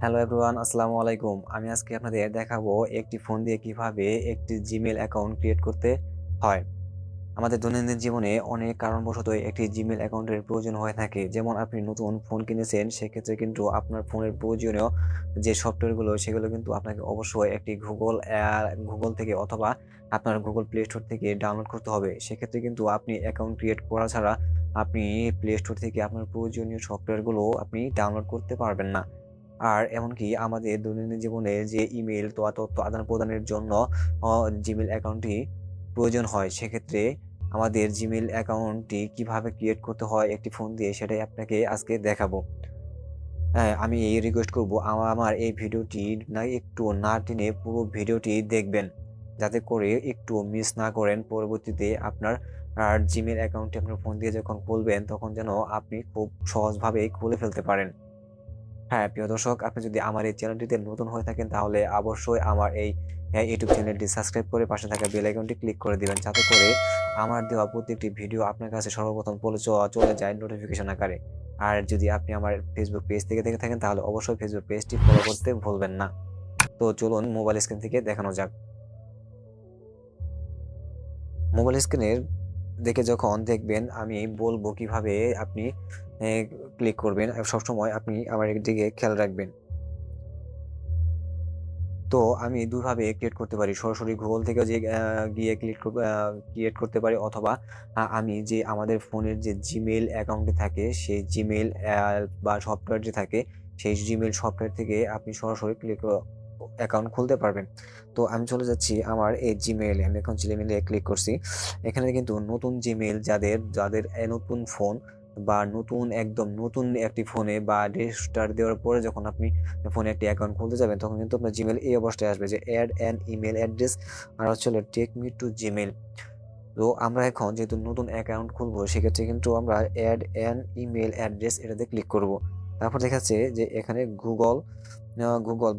Hello everyone, আসসালামু আলাইকুম। আমি আজকে আপনাদের দেখাবো একটি ফোন দিয়ে কিভাবে একটি জিমেল অ্যাকাউন্ট ক্রিয়েট করতে হয়। আমাদের দৈনন্দিন জীবনে অনেক কারণবশত একটি জিমেল অ্যাকাউন্টের প্রয়োজন হয়ে থাকে। যেমন আপনি নতুন ফোন কিনেছেন, সেক্ষেত্রে কিন্তু আপনার ফোনের প্রয়োজনীয় যে সফটওয়্যারগুলো সেগুলো কিন্তু আপনাকে অবশ্যই একটি গুগল থেকে অথবা আপনার গুগল প্লে স্টোর থেকে ডাউনলোড করতে হবে। সেক্ষেত্রে কিন্তু আপনি অ্যাকাউন্ট ক্রিয়েট করা ছাড়া আপনি প্লে স্টোর থেকে আপনার প্রয়োজনীয় সফটওয়্যারগুলো আপনি ডাউনলোড করতে পারবেন না। আর এমনকি আমাদের দৈনন্দিন জীবনে যে ইমেইল তথ্য আদান-প্রদানের জন্য জিমেইল অ্যাকাউন্টটি প্রয়োজন হয়। সেক্ষেত্রে আমাদের জিমেইল অ্যাকাউন্টটি কিভাবে ক্রিয়েট করতে হয় একটি ফোন দিয়ে সেটাই আপনাকে আজকে দেখাবো। হ্যাঁ, আমি রিকোয়েস্ট করব আমার এই ভিডিওটি একটু না টেনে পুরো ভিডিওটি দেখবেন। যাতে করে একটু মিস না করেন পরবর্তীতে আপনার জিমেইল অ্যাকাউন্টটি আপনার ফোন দিয়ে যখন খুলবেন তখন যেন আপনি খুব সহজভাবেই খুলে ফেলতে পারেন। হ্যাঁ, প্রিয় দর্শক, আপনি যদি আমার এই চ্যানেলটিতে নতুন হয়ে থাকেন তাহলে অবশ্যই আমার এই ইউটিউব চ্যানেলটি সাবস্ক্রাইব করে পাশে থাকা বেল আইকনটি ক্লিক করে দিবেন, যাতে করে আমার দেওয়া প্রত্যেকটি ভিডিও আপনার কাছে সর্বপ্রথম চলে যায় নোটিফিকেশন আকারে। আর যদি আপনি আমার ফেসবুক পেজ থেকে দেখে থাকেন তাহলে অবশ্যই ফেসবুক পেজটি ফলো করতে ভুলবেন না। তো চলুন মোবাইল স্ক্রিন থেকে দেখানো যাক। মোবাইল স্ক্রিনের দেখে যখন দেখবেন আমি বলবো কিভাবে আপনি ক্লিক করবেন। সবসময় আপনি আমার দিকে খেয়াল রাখবেন। তো আমি ২ ভাবে ক্রিয়েট করতে পারি। সরাসরি Google থেকেও যে গিয়ে ক্রিয়েট করতে পারি, অথবা আমি যে আমাদের ফোনের যে Gmail অ্যাকাউন্টে থাকে সেই Gmail বা সফটওয়্যার যে থাকে সেই Gmail সফটওয়্যার থেকে আপনি সরাসরি অ্যাকাউন্ট খুলতে পারবেন। তো আমি চলে যাচ্ছি আমার এই Gmail এ। আমি এখন Gmail এ ক্লিক করছি। এখানে কিন্তু নতুন Gmail যাদের নতুন ফোন বা একদম নতুন একটি ফোনে বা রেজিস্টার দেওয়ার পরে যখন আপনি ফোনে একটি অ্যাকাউন্ট খুলতে যাবেন তখন কিন্তু আপনার জিমেল এই অবস্থায় আসবে যে অ্যাড অ্যান ইমেল অ্যাড্রেস, আর হচ্ছে হলো টেক মি টু জিমেল। তো আমরা এখন যেহেতু নতুন অ্যাকাউন্ট খুলবো সেক্ষেত্রে কিন্তু আমরা অ্যাড অ্যান ইমেল অ্যাড্রেস এটাতে ক্লিক করব। তারপর দেখাচ্ছে যে এখানে গুগল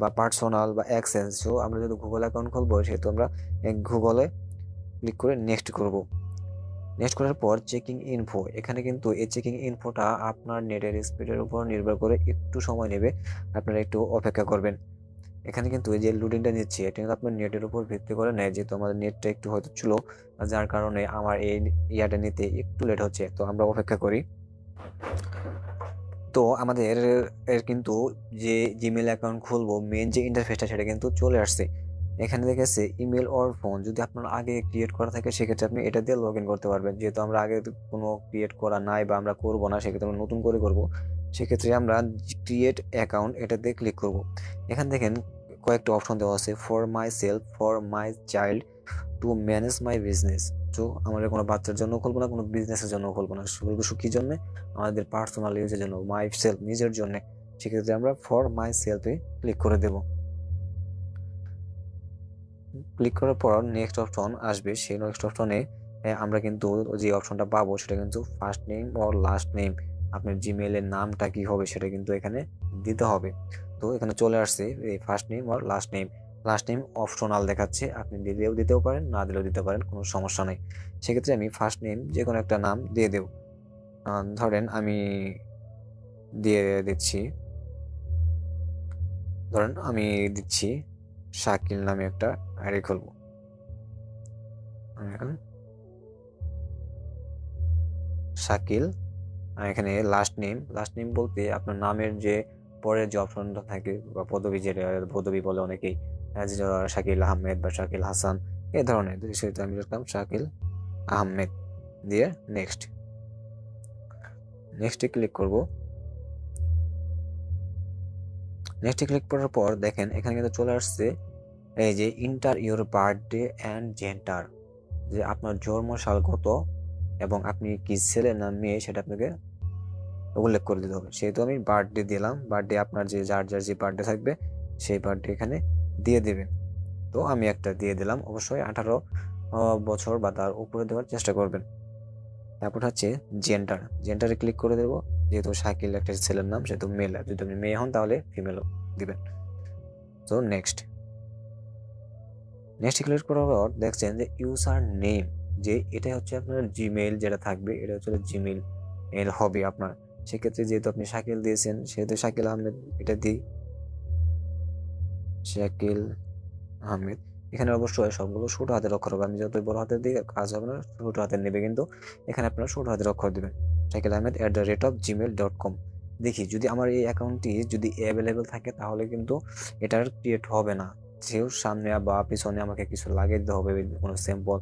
বা পার্সোনাল বা অ্যাক্সেস। সো আমরা যেহেতু গুগল অ্যাকাউন্ট খুলবো সেহেতু আমরা গুগলে ক্লিক করে নেক্সট করব। নেক্সট করার পর চেকিং ইনফো, এখানে কিন্তু এই চেকিং ইনফোটা আপনার নেটের স্পিডের উপর নির্ভর করে একটু সময় নেবে, আপনারা একটু অপেক্ষা করবেন। এখানে কিন্তু এই যে লোডিংটা নিচ্ছি এটা কিন্তু আপনার নেটের উপর ভিত্তি করে নেয়, যেহেতু আমাদের নেটটা একটু হয়তো ছিল যার কারণে আমার এই ইয়াটা নিতে একটু লেট হচ্ছে। তো আমরা অপেক্ষা করি। তো আমাদের কিন্তু যে জিমেল অ্যাকাউন্ট খুলবো মেন যে ইন্টারফেসটা সেটা কিন্তু চলে আসছে। এখানে দেখেছে ইমেল অর ফোন, যদি আপনার আগে ক্রিয়েট করা থাকে সেক্ষেত্রে আপনি এটা দিয়ে লগ ইন করতে পারবেন। যেহেতু আমরা আগে কোনো ক্রিয়েট করা নাই বা আমরা করবো না, সেক্ষেত্রে আমরা নতুন করে করবো। সেক্ষেত্রে আমরা ক্রিয়েট অ্যাকাউন্ট এটাতে ক্লিক করব। এখান দেখেন কয়েকটা অপশন দেওয়া আছে, for my self, for my child, to manage my business. তো আমাদের কোনো বাচ্চার জন্য খুলবো না, কোনো বিজনেসের জন্য খুলবো না, খুলবো কি জন্য? আমাদের পার্সোনাল ইউজের জন্য, মাই সেলফ, নিজের জন্য। সেক্ষেত্রে আমরা ফর মাই সেলফে ক্লিক করে দেব। ক্লিক করার পর নেক্সট অপশন আসবে। সেই নেক্সট অপশনে আমরা কিন্তু যে অপশনটা পাবো সেটা কিন্তু first name or last name, আপনার জিমেইলের নামটা কি হবে সেটা কিন্তু এখানে দিতে হবে। তো এখানে চলে আসছে এই first name or last name. Last name optional দেখাচ্ছে, আপনি দিতেও পারেন, না দিলেও দিতে পারেন, কোনো সমস্যা নেই। সেক্ষেত্রে আমি ফার্স্ট নেম যে কোনো একটা নাম দিয়ে দেব। ধরেন আমি দিয়ে দিচ্ছি, ধরেন আমি দিচ্ছি শাকিল নামে একটা আইডি খুলবো। এখন শাকিল, এখানে লাস্ট নেম বলতে আপনার নামের যে পরের যে অপশনটা থাকে বা পদবি, যেটা পদবি বলে অনেকেই, শাকিল আহমেদ বা শাকিল হাসান এই ধরনের, সেটা আমি লিখলাম শাকিল আহমেদ দিয়ে নেক্সটে ক্লিক করব। নেক্সটে ক্লিক করার পর দেখেন এখানে কিন্তু চলে আসছে এই যে inter your birthday and gender, যে আপনার জন্ম সাল কত এবং আপনি কি ছেলে না মেয়ে সেটা আপনাকে উল্লেখ করে দিতে হবে। সেহেতু আমি বার্থডে দিলাম। বার্থডে আপনার যার যে বার্থডে থাকবে সেই বার্থডে এখানে দিয়ে দেবেন। তো আমি একটা দিয়ে দিলাম। অবশ্যই 18 বছর বা তার উপরে দেওয়ার চেষ্টা করবেন। তারপর হচ্ছে জেন্ডারে ক্লিক করে দেবো। যেহেতু শাকিল একটা ছেলের নাম সেহেতু মেল, যদি আপনি মেয়ে হন তাহলে ফিমেলও দিবেন। তো নেক্সট ক্লিক করার পর দেখছেন যে ইউজার নেম, যে এটা হচ্ছে আপনার জিমেইল যেটা থাকবে, এটা হচ্ছে জিমেইল হবে আপনার। সেক্ষেত্রে যেহেতু আপনি শাকিল দিয়েছেন সেহেতু শাকিল আহমেদ এটা দিই। শাকিল আহমেদ। এখানে অবশ্যই সবগুলো ছোট হাতের অক্ষর হবে। আমি যতই বড় হাতের দিকে কাজ হবে না, ছোট হাতের নেবে, কিন্তু এখানে আপনারা ছোট হাতের অক্ষর দিবেন। shakilaahmed@gmail.com। দেখি যদি আমার এই অ্যাকাউন্টটি যদি অ্যাভেলেবেল থাকে তাহলে কিন্তু এটার ক্রিয়েট হবে না। সেও সামনে বা পিছনে আমাকে কিছু লাগিয়ে দিতে হবে, কোনো স্যাম্পল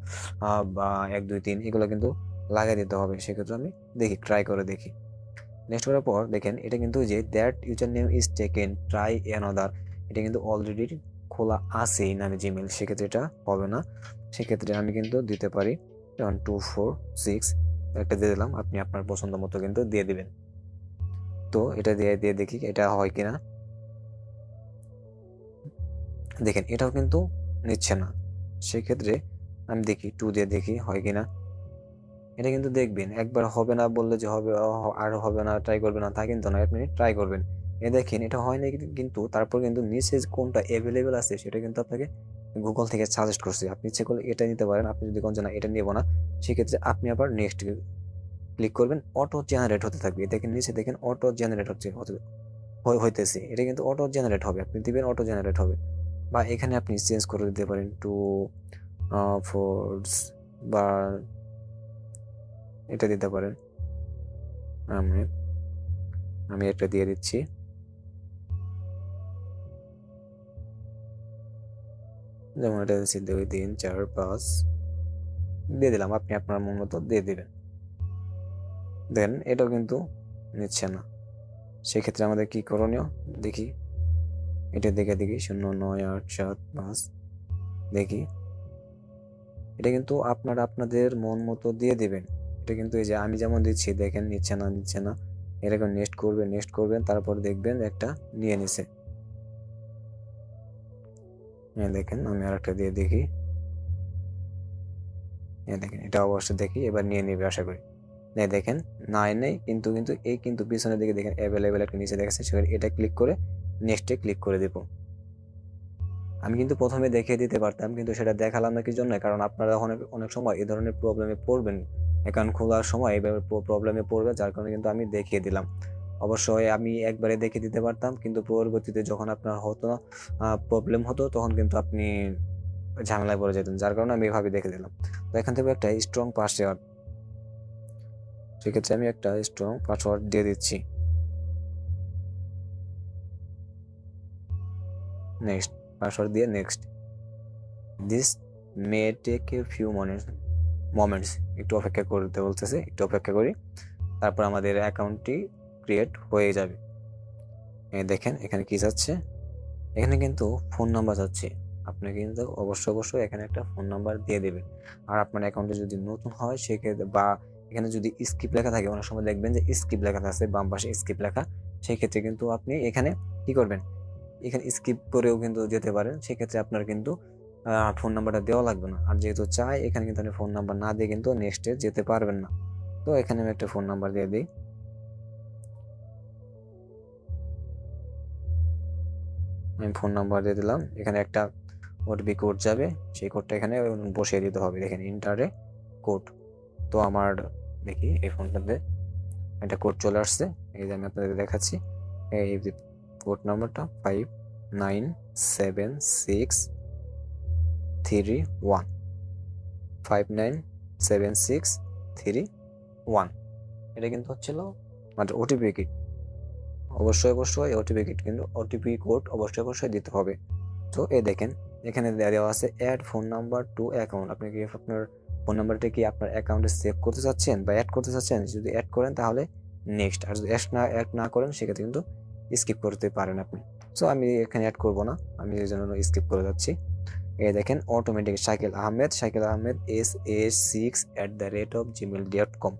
বা 1 2 3 এগুলো কিন্তু লাগিয়ে দিতে হবে। সেক্ষেত্রে আমি দেখি, ট্রাই করে দেখি। নেক্সট করার পর দেখেন এটা কিন্তু যে that user name is taken try another, এটা কিন্তু অলরেডি খোলা আছেই নামে জিমেল, সেক্ষেত্রে এটা হবে না। সেক্ষেত্রে আমি কিন্তু দিতে পারি 1246 একটা দিয়ে দিলাম, আপনি আপনার পছন্দ মতো কিন্তু দিয়ে দিবেন। তো এটা দিয়ে দিয়ে দেখি এটা হয় কিনা। দেখেন এটাও কিন্তু নিচ্ছে না, সেক্ষেত্রে আমি দেখি 2 দিয়ে দেখি হয় কিনা। এটা কিন্তু দেখবেন একবার হবে না বললে যে হবে, আর হবে না, ট্রাই করবে না তা কিন্তু না, আপনি ট্রাই করবেন। দেখেন এটা হয় না, কিন্তু তারপর কিন্তু নিচে কোনটা অ্যাভেলেবেল আছে সেটা কিন্তু আপনাকে গুগল থেকে সাজেস্ট করছে। আপনি ইচ্ছে করলে এটা নিতে পারেন। আপনি যদি কোন না এটা নেব না, সেক্ষেত্রে আপনি আবার নেক্সট ক্লিক করবেন, অটো জেনারেট হতে থাকবে। দেখেন নিচে দেখেন অটো জেনারেট হইতেছে, এটা কিন্তু অটো জেনারেট হবে। আপনি দিবেন অটো জেনারেট হবে, বা এখানে আপনি চেঞ্জ করে দিতে পারেন টু ফোর্স, বা এটা দিতে পারেন। আমি আমি একটা দিয়ে দিচ্ছি। যেমন এটা দিচ্ছি 2 3 4 5 দিয়ে দিলাম, আপনি আপনার মন মতো দিয়ে দিবেন। দেন এটাও কিন্তু নিচ্ছে না, সেক্ষেত্রে আমাদের কি করণীয় দেখি। এটা দেখে দেখি 09875 দেখি। এটা কিন্তু আপনারা আপনাদের মন মতো দিয়ে দিবেন। এটা কিন্তু এই যে আমি যেমন দিচ্ছি দেখেন নিচ্ছে না নিচ্ছে না, এরকম নেক্সট করবেন নেক্সট করবেন, তারপর দেখবেন একটা নিয়ে নিছে। দেখেন আমি আর একটা দিয়ে দেখি। দেখেন এটা অবশ্যই দেখি এবার নিয়ে নিবে আশা করি। দেখেন নাই নেই, কিন্তু কিন্তু এই কিন্তু পিছনের দিকে দেখেন অ্যাভেলেবেল একটা নিচে দেখাচ্ছে, সেখানে এটা ক্লিক করে নেক্সটে ক্লিক করে দেব। আমি কিন্তু প্রথমে দেখিয়ে দিতে পারতাম, কিন্তু সেটা দেখালাম না কি জন্য, কারণ আপনারা অনেক অনেক সময় এই ধরনের প্রবলেমে পড়বেন, অ্যাকাউন্ট খোলার সময় এইভাবে প্রবলেমে পড়বে, যার কারণে কিন্তু আমি দেখিয়ে দিলাম। অবশ্যই আমি একবারে দেখিয়ে দিতে পারতাম, কিন্তু পরবর্তীতে যখন আপনার হতো প্রবলেম হতো তখন কিন্তু আপনি ঝামেলায় পড়ে যেতেন, যার কারণে আমি এভাবে দেখে দিলাম। তো এখান থেকে একটা স্ট্রং পাসওয়ার্ড, সেক্ষেত্রে আমি একটা স্ট্রং পাসওয়ার্ড দিয়ে দিচ্ছি। নেক্সট পাসওয়ার্ড দিয়ে next. This may take a few moments, একটু অপেক্ষা করতে বলতেছে, একটু অপেক্ষা করি, তারপর আমাদের অ্যাকাউন্টটি ক্রিয়েট হয়ে যাবে। দেখেন এখানে কি যাচ্ছে, এখানে কিন্তু ফোন নাম্বার যাচ্ছে। আপনি কিন্তু অবশ্যই এখানে একটা ফোন নাম্বার দিয়ে দেবেন। আর আপনার অ্যাকাউন্টে যদি নতুন হয় সেক্ষেত্রে, বা এখানে যদি স্কিপ লেখা থাকে, অনেক সময় দেখবেন যে স্কিপ লেখা আছে বাম পাশে স্কিপ লেখা, সেক্ষেত্রে কিন্তু আপনি এখানে কি করবেন, এখানে স্কিপ করেও কিন্তু যেতে পারেন। সেক্ষেত্রে আপনার কিন্তু ফোন নাম্বারটা দেওয়া লাগবে না। আর যেহেতু চাই এখানে কিন্তু আপনি ফোন নাম্বার না দিয়ে কিন্তু নেক্সটে যেতে পারবেন না। তো এখানে আমি একটা ফোন নাম্বার দিয়ে দিই। আমি ফোন নাম্বার দিয়ে দিলাম, এখানে একটা ওটিপি কোড যাবে, সেই কোডটা এখানে বসিয়ে দিতে হবে। দেখেন ইন্টারে কোড। তো আমার দেখি এই ফোনটাতে একটা কোড চলে আসছে, এই যে আমি আপনাদের দেখাচ্ছি। এই কোড নাম্বারটা 597631, 597631। এটা কিন্তু হচ্ছিল মানে ওটিপি কিট। অবশ্যই ওটিপি কিট, কিন্তু ওটিপি কোড অবশ্যই দিতে হবে। তো এই দেখেন এখানে দেওয়া আছে add phone number to account. আপনি কি আপনার ফোন নাম্বারটা কি আপনার অ্যাকাউন্টে সেভ করতে চাচ্ছেন বা অ্যাড করতে চাচ্ছেন? যদি অ্যাড করেন তাহলে নেক্সট, আর যদি অ্যাড না করেন সেক্ষেত্রে কিন্তু স্কিপ করতে পারেন আপনি। সো আমি এখানে অ্যাড করব না, আমি এই জন্য স্কিপ করে যাচ্ছি। এই দেখেন automatic Shakil Ahmed SA6@gmail.com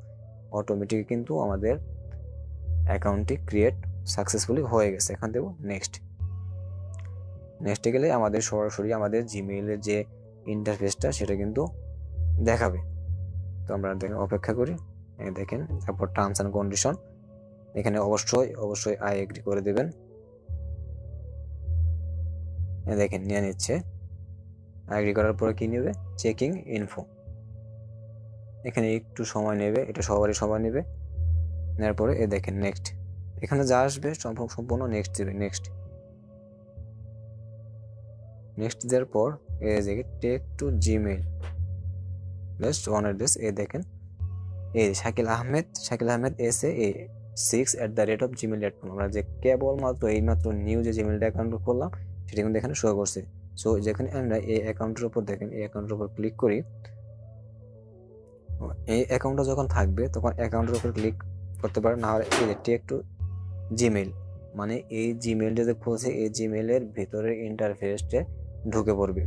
automatic কিন্তু আমাদের অ্যাকাউন্টটি ক্রিয়েট সাকসেসফুলি হয়ে গেছে। এখান থেকে নেক্সটে গেলে আমাদের সরাসরি আমাদের জিমেইলের যে ইন্টারফেসটা সেটা কিন্তু দেখাবে। তো আমরা অপেক্ষা করি। দেখেন তারপর টার্মস অ্যান্ড কন্ডিশন, এখানে অবশ্যই আই এগ্রি করে দেবেন। দেখেন নিয়ে নিচ্ছে, এগ্রি করার পরে কি নেবে, চেকিং ইনফো। এখানে একটু সময় নেবে, এটা সবারই সময় নেবে। নেওয়ার পরে দেখেন নেক্সট, এখানে যা আসবে সম্পূর্ণ নেক্সট দেবে। নেক্সট নেক্সট দেওয়ার পর এই যে take to Gmail just one address দেখেন এই শাকিল আহমেদ SA6@gmail.com। আমরা যে কেবলমাত্র এইমাত্র নিউ যে জিমেইল অ্যাকাউন্ট করলাম সেটা কিন্তু এখানে শো করছে। সো যেখানে আমরা এই অ্যাকাউন্টের উপর দেখেন এই অ্যাকাউন্টের উপর ক্লিক করি, এই অ্যাকাউন্টটা যখন থাকবে তখন অ্যাকাউন্টের উপর ক্লিক করতে পারেন, না হলে এই যে টেক টু জিমেইল মানে এই জিমেইলটা যে খুলছে এই জিমেইলের ভিতরে ইন্টারফেসে ঢুকে পড়বে।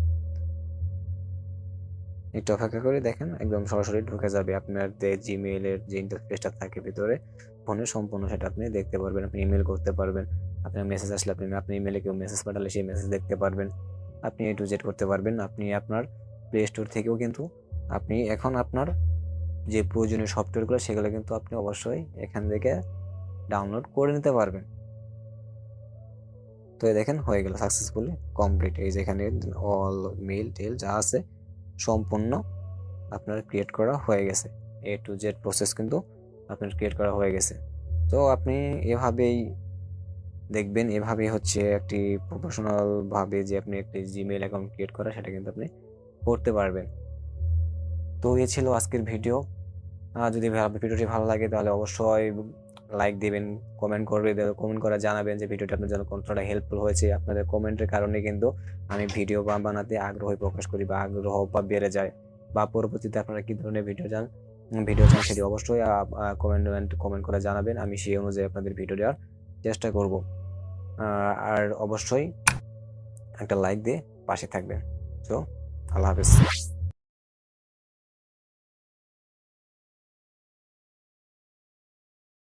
একটু অপেক্ষা করে দেখেন একদম সরাসরি ঢুকে যাবে আপনার যে জিমেইলের যে ইন্টারফেসটা থাকে ভিতরে ফোনে সম্পূর্ণ সেটা আপনি দেখতে পারবেন। আপনি ইমেল করতে পারবেন, আপনার মেসেজ আসলে আপনি ইমেলে কেউ মেসেজ পাঠালে সেই মেসেজ দেখতে পারবেন, আপনি A to Z করতে পারবেন। আপনি আপনার প্লে স্টোর থেকেও কিন্তু আপনি এখন আপনার যে প্রয়োজনীয় সফটওয়্যারগুলো সেগুলো কিন্তু আপনি অবশ্যই এখান থেকে ডাউনলোড করে নিতে পারবেন। তো দেখেন হয়ে গেল সাকসেসফুলি কমপ্লিট। এই যেখানে অল মেইল টেল যা আছে সম্পূর্ণ আপনার ক্রিয়েট করা হয়ে গেছে। A to Z প্রসেস কিন্তু আপনার ক্রিয়েট করা হয়ে গেছে। তো আপনি এভাবেই দেখবেন, এভাবেই হচ্ছে একটি প্রফেশনালভাবে যে আপনি একটি জিমেইল অ্যাকাউন্ট ক্রিয়েট করা সেটা কিন্তু আপনি করতে পারবেন। তো এই ছিল আজকের ভিডিও। যদি ভিডিওটি ভালো লাগে তাহলে অবশ্যই লাইক দিবেন, কমেন্ট করে জানাবেন যে ভিডিওটা আপনার জন্য কতটা হেল্পফুল হয়েছে। আপনাদের কমেন্টের কারণে কিন্তু আমি ভিডিও বানাতে আগ্রহ প্রকাশ করি বা আগ্রহ বেড়ে যায়, বা পরবর্তীতে আপনারা কি ধরনের ভিডিও চান সেটি অবশ্যই কমেন্ট করে জানাবেন। আমি সেই অনুযায়ী আপনাদের ভিডিও দেওয়ার চেষ্টা করব। আর অবশ্যই একটা লাইক দিয়ে পাশে থাকবেন। তো আল্লাহ হাফেজ।